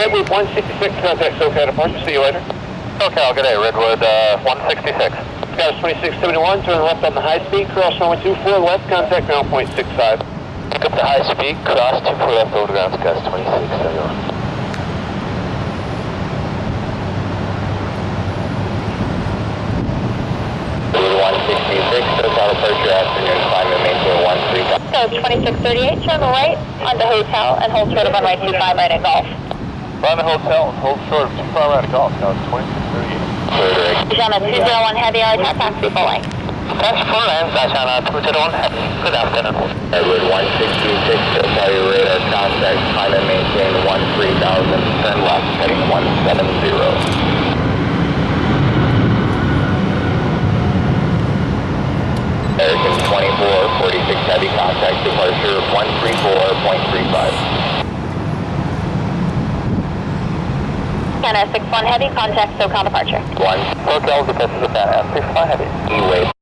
Redwood 166, contact SoCal departure. See you later. SoCal, good day. Redwood 166. Scott 2671, turn left on the high speed, cross runway 24 left, contact ground point 65. Pick up the high speed, cross 24 left over ground, Scott 2671. Redwood 166, SoCal departure, afternoon, climb and maintain 13. So 2638, turn right onto hotel and hold short of runway 25 right at golf. Find the hotel and hold short of 25 right at golf, Scott 2638. Jana 201 Heavy, RTAC, taxi Boeing. That's full land, Jana 201 Heavy. Good afternoon. Redwood 166, SoCal your radar contact, climb and maintain 13,000, turn left, heading 170. American 2446 Heavy, contact departure 134.35. Canada 61 Heavy, contact SoCal departure. 1, SoCal, departure to Canada 61 Heavy. E-wave.